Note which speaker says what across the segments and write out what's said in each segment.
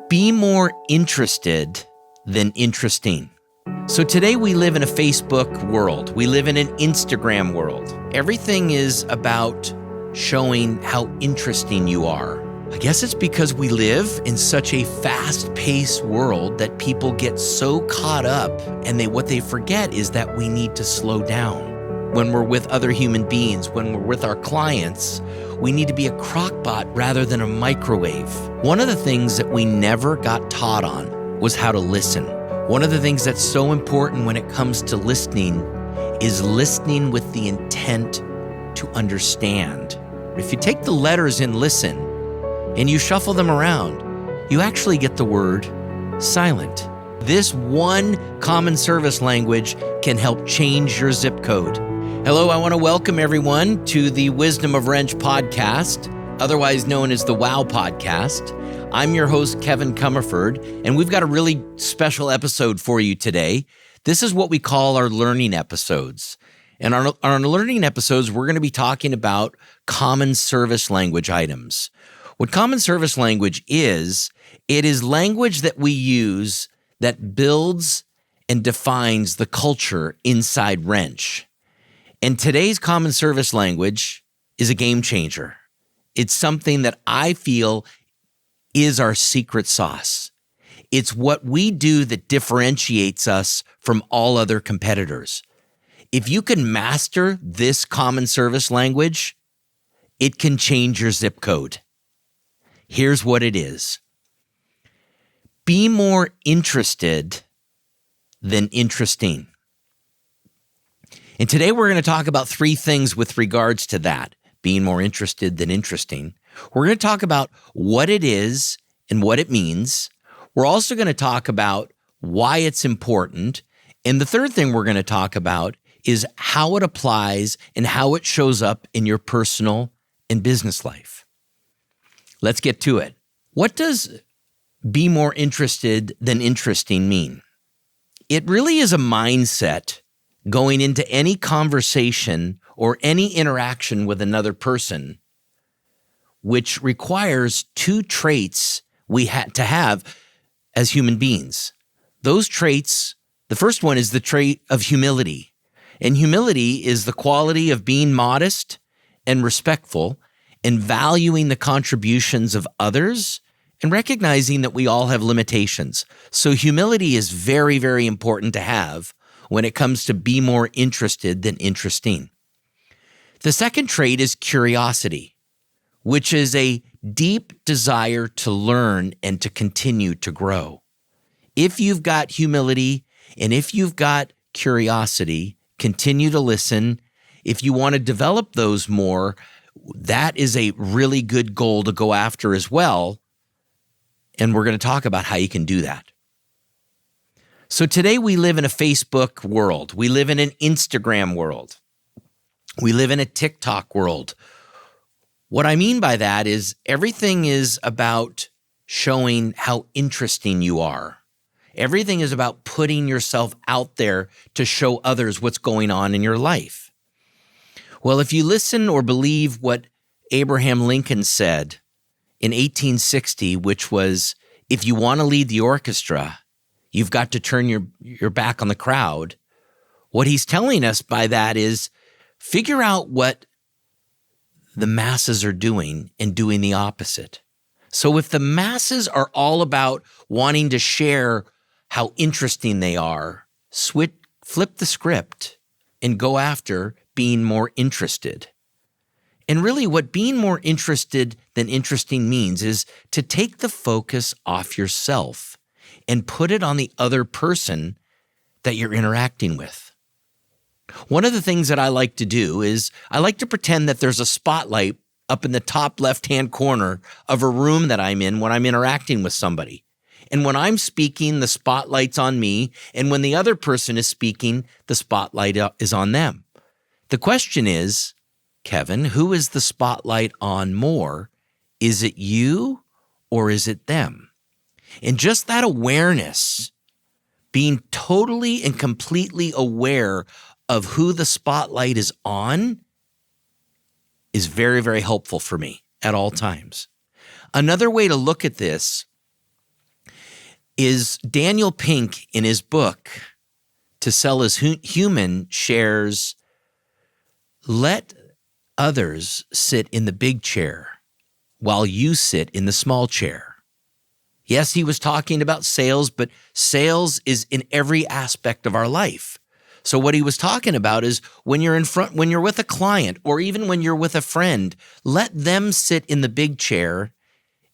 Speaker 1: Be more interested than interesting. So today we live in a Facebook world. We live in an Instagram world. Everything is about showing how interesting you are. I guess it's because we live in such a fast-paced world that people get so caught up, and what they forget is that we need to slow down. When we're with other human beings, when we're with our clients, we need to be a crockpot rather than a microwave. One of the things that we never got taught on was how to listen. One of the things that's so important when it comes to listening is listening with the intent to understand. If you take the letters in listen and you shuffle them around, you actually get the word silent. This one common service language can help change your zip code. Hello, I want to welcome everyone to the Wisdom of Wrench podcast, otherwise known as the WOW podcast. I'm your host, Kevin Comerford, and we've got a really special episode for you today. This is what we call our learning episodes. And on our learning episodes, we're going to be talking about common service language items. What common service language is, it is language that we use that builds and defines the culture inside Wrench. And today's common service language is a game changer. It's something that I feel is our secret sauce. It's what we do that differentiates us from all other competitors. If you can master this common service language, it can change your zip code. Here's what it is. Be more interested than interesting. And today we're going to talk about three things with regards to that, being more interested than interesting. We're going to talk about what it is and what it means. We're also going to talk about why it's important. And the third thing we're going to talk about is how it applies and how it shows up in your personal and business life. Let's get to it. What does be more interested than interesting mean? It really is a mindset going into any conversation or any interaction with another person, which requires two traits we had to have as human beings. Those traits, the first one is the trait of humility. And humility is the quality of being modest and respectful and valuing the contributions of others and recognizing that we all have limitations. So humility is very, very important to have when it comes to be more interested than interesting. The second trait is curiosity, which is a deep desire to learn and to continue to grow. If you've got humility and if you've got curiosity, continue to listen. If you want to develop those more, that is a really good goal to go after as well. And we're going to talk about how you can do that. So today we live in a Facebook world. We live in an Instagram world. We live in a TikTok world. What I mean by that is everything is about showing how interesting you are. Everything is about putting yourself out there to show others what's going on in your life. Well, if you listen or believe what Abraham Lincoln said in 1860, which was, if you want to lead the orchestra, you've got to turn your back on the crowd. What he's telling us by that is figure out what the masses are doing and doing the opposite. So if the masses are all about wanting to share how interesting they are, flip the script and go after being more interested. And really what being more interested than interesting means is to take the focus off yourself and put it on the other person that you're interacting with. One of the things that I like to do is I like to pretend that there's a spotlight up in the top left-hand corner of a room that I'm in when I'm interacting with somebody. And when I'm speaking, the spotlight's on me. And when the other person is speaking, the spotlight is on them. The question is, Kevin, who is the spotlight on more? Is it you or is it them? And just that awareness, being totally and completely aware of who the spotlight is on, is very, very helpful for me at all times. Another way to look at this is Daniel Pink in his book, To Sell As Human, shares, let others sit in the big chair while you sit in the small chair. Yes, he was talking about sales, but sales is in every aspect of our life. So what he was talking about is when you're with a client, or even when you're with a friend, let them sit in the big chair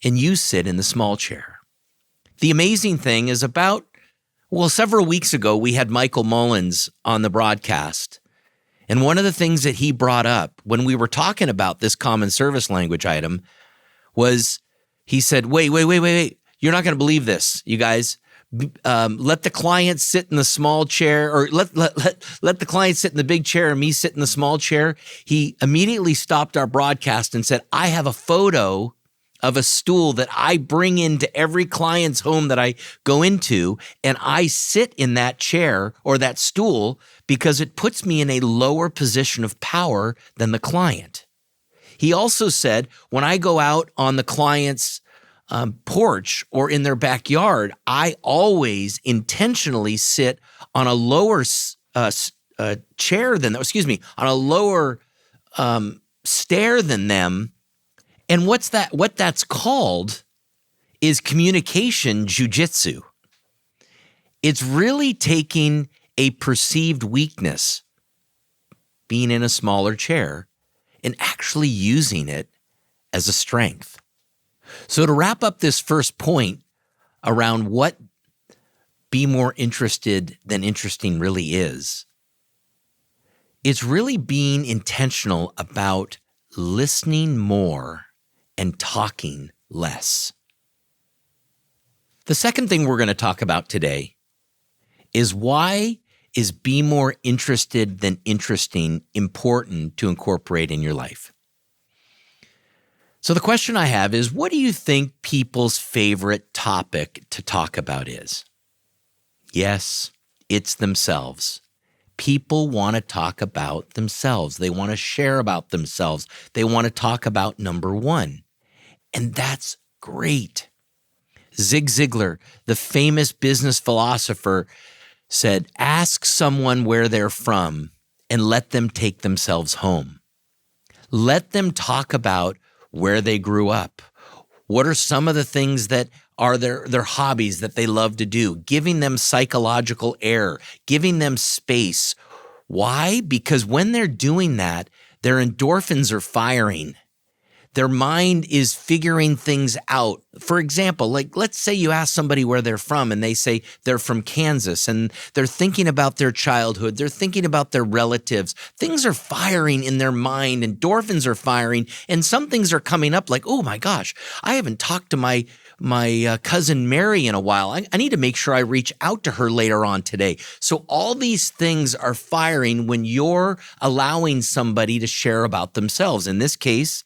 Speaker 1: and you sit in the small chair. The amazing thing is several weeks ago, we had Michael Mullins on the broadcast. And one of the things that he brought up when we were talking about this common service language item was he said, wait. You're not going to believe this, you guys. Let the client sit in the small chair, or let the client sit in the big chair and me sit in the small chair. He immediately stopped our broadcast and said, I have a photo of a stool that I bring into every client's home that I go into, and I sit in that chair or that stool because it puts me in a lower position of power than the client. He also said, when I go out on the client's porch or in their backyard, I always intentionally sit on a lower chair than them, on a lower stair than them. And what that's called is communication jujitsu. It's really taking a perceived weakness, being in a smaller chair, and actually using it as a strength. So to wrap up this first point around what be more interested than interesting really is, it's really being intentional about listening more and talking less. The second thing we're going to talk about today is why is be more interested than interesting important to incorporate in your life. So the question I have is, what do you think people's favorite topic to talk about is? Yes, it's themselves. People want to talk about themselves. They want to share about themselves. They want to talk about number one. And that's great. Zig Ziglar, the famous business philosopher, said, ask someone where they're from and let them take themselves home. Let them talk about where they grew up. What are some of the things that are their hobbies that they love to do? Giving them psychological air, giving them space. Why? Because when they're doing that, their endorphins are firing. Their mind is figuring things out. For example, like let's say you ask somebody where they're from and they say they're from Kansas, and they're thinking about their childhood. They're thinking about their relatives. Things are firing in their mind. Endorphins are firing, and some things are coming up like, oh my gosh, I haven't talked to my cousin Mary in a while. I need to make sure I reach out to her later on today. So all these things are firing when you're allowing somebody to share about themselves. In this case,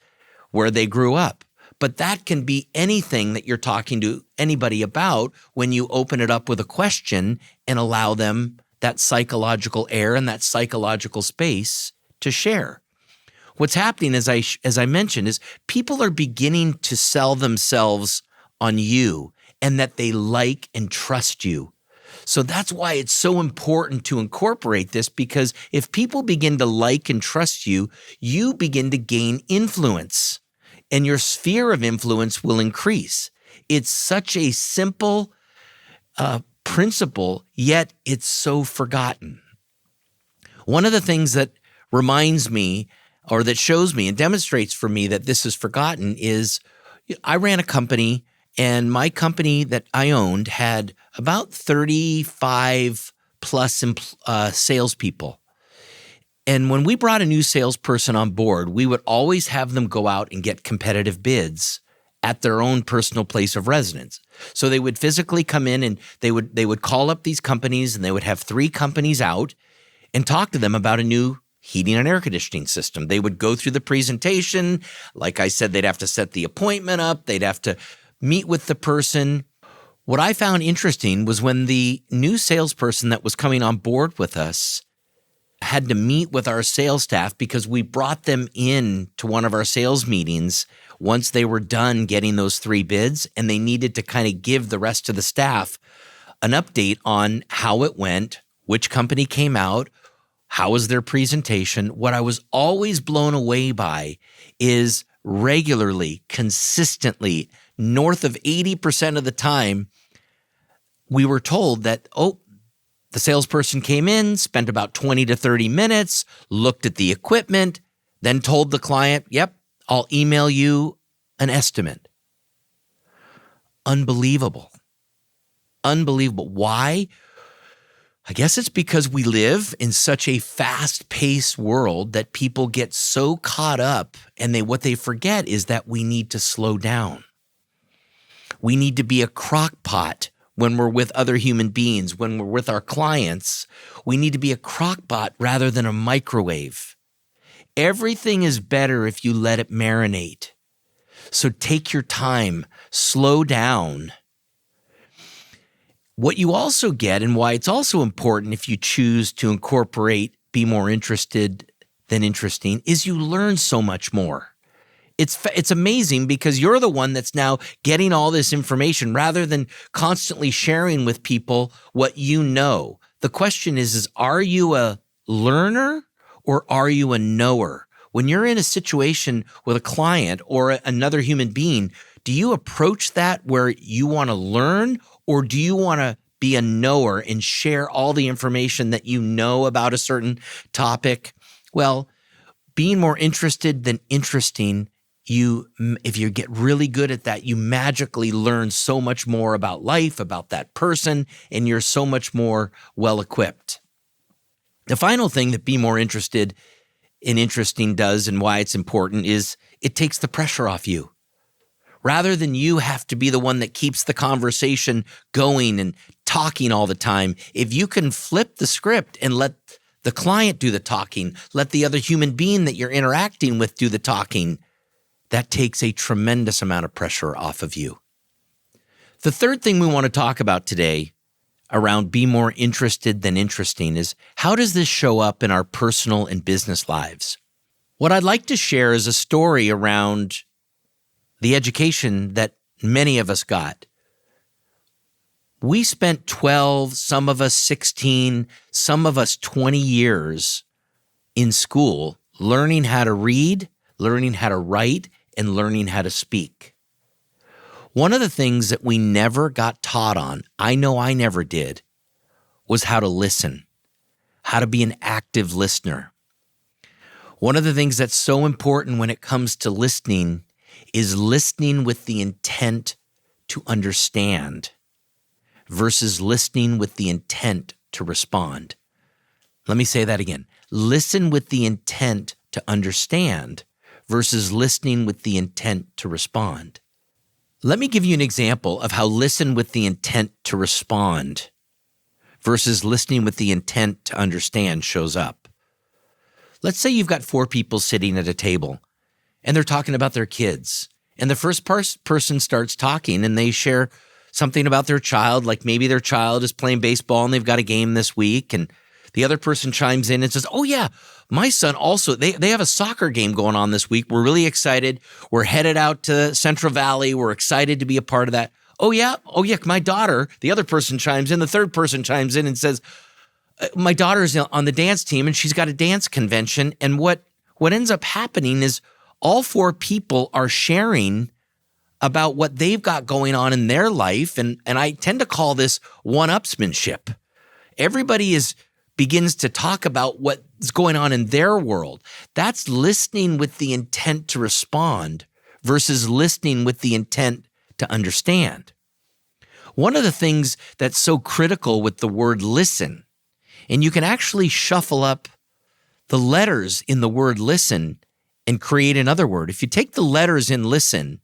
Speaker 1: where they grew up. But that can be anything that you're talking to anybody about when you open it up with a question and allow them that psychological air and that psychological space to share. What's happening, as I mentioned, is people are beginning to sell themselves on you and that they like and trust you. So that's why it's so important to incorporate this, because if people begin to like and trust you, you begin to gain influence. And your sphere of influence will increase. It's such a simple principle, yet it's so forgotten. One of the things that reminds me, or that shows me and demonstrates for me that this is forgotten, is I ran a company, and my company that I owned had about 35 plus salespeople. And when we brought a new salesperson on board, we would always have them go out and get competitive bids at their own personal place of residence. So they would physically come in and they would call up these companies, and they would have 3 companies out and talk to them about a new heating and air conditioning system. They would go through the presentation. Like I said, they'd have to set the appointment up. They'd have to meet with the person. What I found interesting was when the new salesperson that was coming on board with us had to meet with our sales staff, because we brought them in to one of our sales meetings once they were done getting those 3 bids, and they needed to kind of give the rest of the staff an update on how it went, which company came out, how was their presentation. What I was always blown away by is regularly, consistently, north of 80% of the time, we were told that, the salesperson came in, spent about 20 to 30 minutes, looked at the equipment, then told the client, yep, I'll email you an estimate. Unbelievable. Unbelievable. Why? I guess it's because we live in such a fast-paced world that people get so caught up, and what they forget is that we need to slow down. We need to be a crock pot when we're with other human beings, when we're with our clients. We need to be a crock pot rather than a microwave. Everything is better if you let it marinate. So take your time, slow down. What you also get, and why it's also important if you choose to incorporate be more interested than interesting, is you learn so much more. It's amazing because you're the one that's now getting all this information rather than constantly sharing with people what you know. The question is are you a learner or are you a knower? When you're in a situation with a client or another human being, do you approach that where you want to learn, or do you want to be a knower and share all the information that you know about a certain topic? Well, being more interested than interesting, if you get really good at that, you magically learn so much more about life, about that person, and you're so much more well-equipped. The final thing that be more interested and interesting does, and why it's important, is it takes the pressure off you. Rather than you have to be the one that keeps the conversation going and talking all the time, if you can flip the script and let the client do the talking, let the other human being that you're interacting with do the talking, that takes a tremendous amount of pressure off of you. The third thing we want to talk about today around be more interested than interesting is how does this show up in our personal and business lives? What I'd like to share is a story around the education that many of us got. We spent 12, some of us 16, some of us 20 years in school learning how to read, learning how to write, and learning how to speak. One of the things that we never got taught on, I know I never did, was how to listen, how to be an active listener. One of the things that's so important when it comes to listening is listening with the intent to understand versus listening with the intent to respond. Let me say that again. Listen with the intent to understand versus listening with the intent to respond. Let me give you an example of how listen with the intent to respond versus listening with the intent to understand shows up. Let's say you've got 4 people sitting at a table and they're talking about their kids. And the first person starts talking and they share something about their child, like maybe their child is playing baseball and they've got a game this week. And the other person chimes in and says, oh yeah, my son also, they have a soccer game going on this week. We're really excited. We're headed out to Central Valley. We're excited to be a part of that. Oh yeah, my daughter, the other person chimes in, the third person chimes in and says, my daughter's on the dance team and she's got a dance convention. And what ends up happening is all 4 people are sharing about what they've got going on in their life. And I tend to call this one-upsmanship. Everybody begins to talk about what's going on in their world. That's listening with the intent to respond versus listening with the intent to understand. One of the things that's so critical with the word listen, and you can actually shuffle up the letters in the word listen and create another word. If you take the letters in listen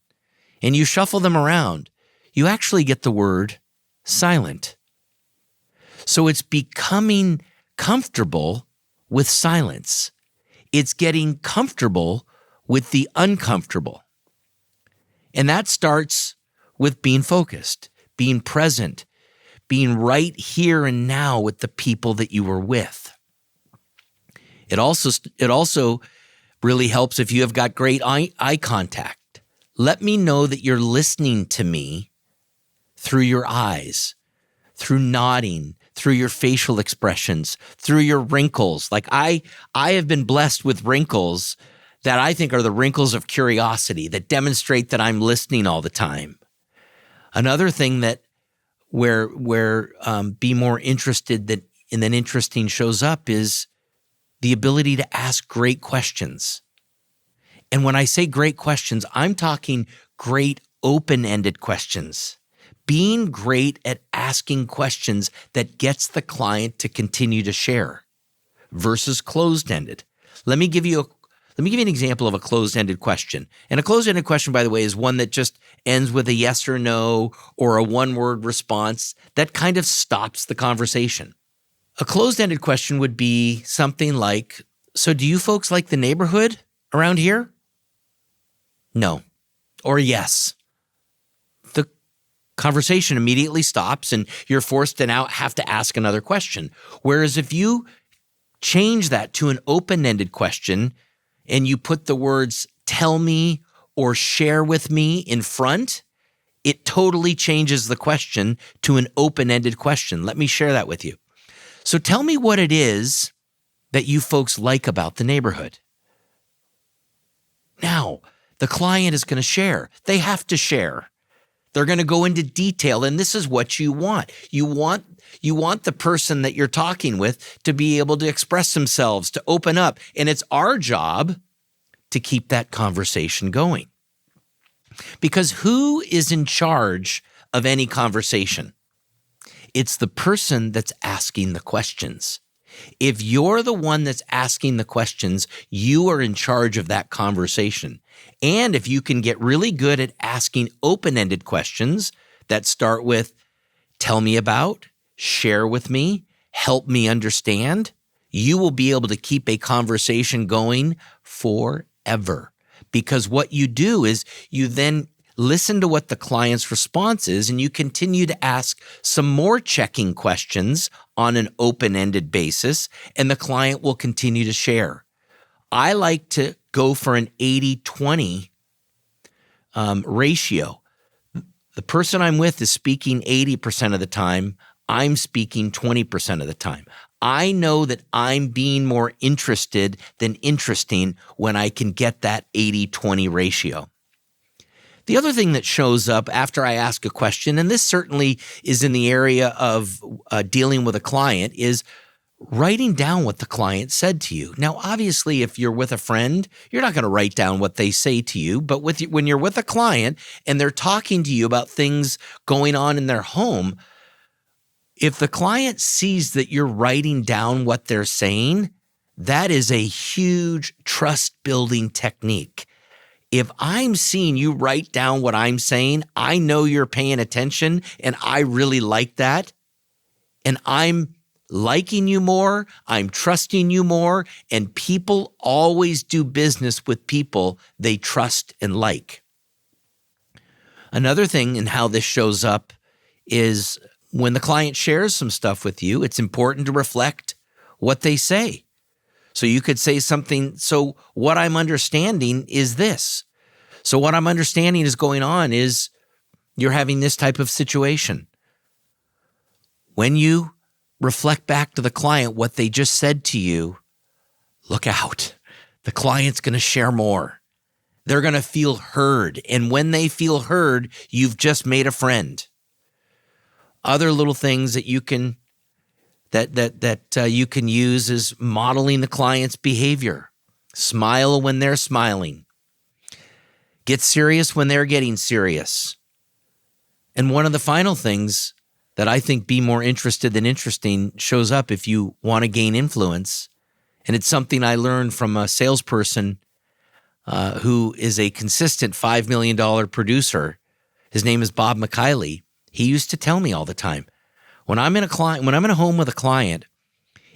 Speaker 1: and you shuffle them around, you actually get the word silent. So it's becoming comfortable with silence. It's getting comfortable with the uncomfortable. And that starts with being focused, being present, being right here and now with the people that you were with. It also really helps if you have got great eye contact. Let me know that you're listening to me through your eyes, through nodding, through your facial expressions, through your wrinkles. Like I have been blessed with wrinkles that I think are the wrinkles of curiosity that demonstrate that I'm listening all the time. Another thing that where be more interested than interesting shows up is the ability to ask great questions. And when I say great questions, I'm talking great open-ended questions. Being great at asking questions that gets the client to continue to share versus closed-ended. Let me give you an example of a closed-ended question. And a closed-ended question, by the way, is one that just ends with a yes or no or a one-word response that kind of stops the conversation. A closed-ended question would be something like, so do you folks like the neighborhood around here? No. Or yes. The conversation immediately stops and you're forced to now have to ask another question. Whereas if you change that to an open-ended question and you put the words tell me or share with me in front, it totally changes the question to an open-ended question. Let me share that with you. So tell me what it is that you folks like about the neighborhood. Now, the client is going to share. They have to share. They're going to go into detail, and this is what you want. You want the person that you're talking with to be able to express themselves, to open up, and it's our job to keep that conversation going. Because who is in charge of any conversation? It's the person that's asking the questions. If you're the one that's asking the questions, you are in charge of that conversation. And if you can get really good at asking open-ended questions that start with, tell me about, share with me, help me understand, you will be able to keep a conversation going forever. Because what you do is you then listen to what the client's response is, and you continue to ask some more checking questions on an open-ended basis, and the client will continue to share. I like to go for an 80-20 ratio. The person I'm with is speaking 80% of the time. I'm speaking 20% of the time. I know that I'm being more interested than interesting when I can get that 80-20 ratio. The other thing that shows up after I ask a question, and this certainly is in the area of dealing with a client, is writing down what the client said to you. Now, obviously, if you're with a friend, you're not going to write down what they say to you. But when you're with a client and they're talking to you about things going on in their home, if the client sees that you're writing down what they're saying, that is a huge trust-building technique. If I'm seeing you write down what I'm saying, I know you're paying attention, and I really like that. And I'm liking you more, I'm trusting you more, and people always do business with people they trust and like. Another thing in how this shows up is when the client shares some stuff with you, it's important to reflect what they say. So you could say something, so what I'm understanding is this. So what I'm understanding is going on is you're having this type of situation. When you reflect back to the client what they just said to you, look out. The client's going to share more. They're going to feel heard. And when they feel heard, you've just made a friend. Other little things that you can you can use is modeling the client's behavior. Smile when they're smiling. Get serious when they're getting serious. And one of the final things that I think be more interested than interesting shows up if you want to gain influence. And it's something I learned from a salesperson who is a consistent $5 million producer. His name is Bob McKiley. He used to tell me all the time, when I'm in a home with a client,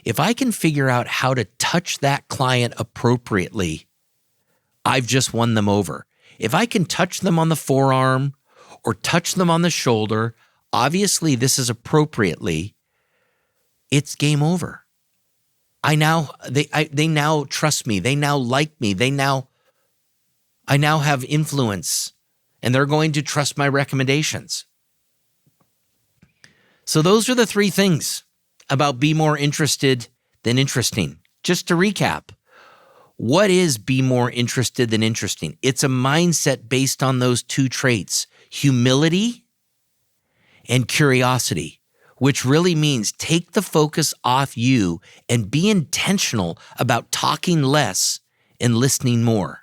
Speaker 1: if I can figure out how to touch that client appropriately, I've just won them over. If I can touch them on the forearm or touch them on the shoulder, obviously this is appropriately, it's game over. They now trust me. They now like me. I now have influence and they're going to trust my recommendations. So those are the three things about be more interested than interesting. Just to recap, what is be more interested than interesting? It's a mindset based on those two traits, humility and curiosity, which really means take the focus off you and be intentional about talking less and listening more.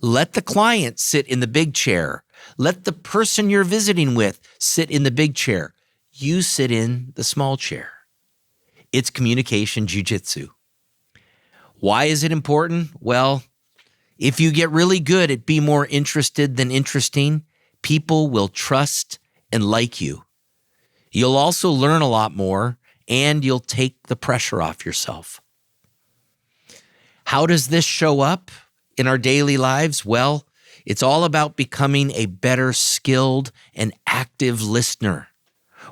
Speaker 1: Let the client sit in the big chair. Let the person you're visiting with sit in the big chair. You sit in the small chair. It's communication jujitsu. Why is it important? Well, if you get really good at be more interested than interesting, people will trust and like you. You'll also learn a lot more, and you'll take the pressure off yourself. How does this show up in our daily lives? Well, it's all about becoming a better skilled and active listener,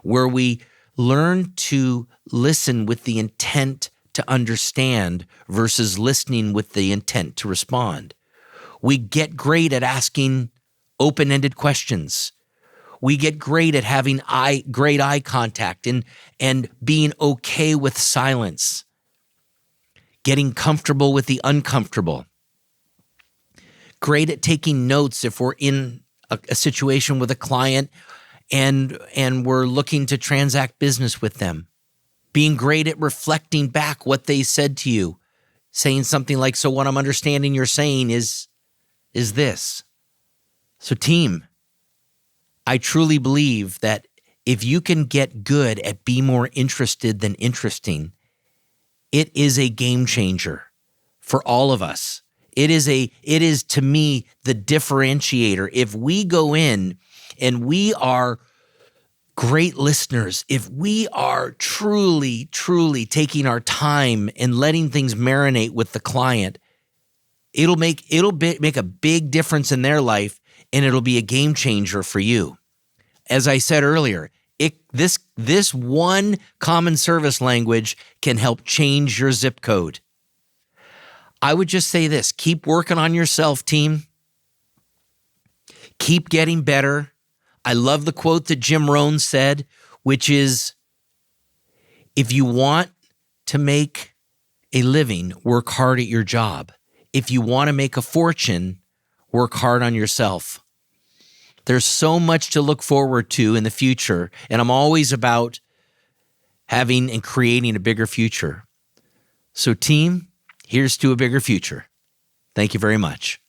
Speaker 1: where we learn to listen with the intent to understand versus listening with the intent to respond. We get great at asking open-ended questions. We get great at having great eye contact and being okay with silence, getting comfortable with the uncomfortable. Great at taking notes if we're in a situation with a client and we're looking to transact business with them. Being great at reflecting back what they said to you, saying something like, so what I'm understanding you're saying is this. So team, I truly believe that if you can get good at be more interested than interesting, it is a game changer for all of us. It is to me the differentiator. If we go in and we are great listeners, if we are truly, truly taking our time and letting things marinate with the client, it'll make a big difference in their life, and it'll be a game changer for you. As I said earlier, this one common service language can help change your zip code. I would just say this: keep working on yourself, team. Keep getting better. I love the quote that Jim Rohn said, which is, if you want to make a living, work hard at your job. If you want to make a fortune, work hard on yourself. There's so much to look forward to in the future, and I'm always about having and creating a bigger future. So team, here's to a bigger future. Thank you very much.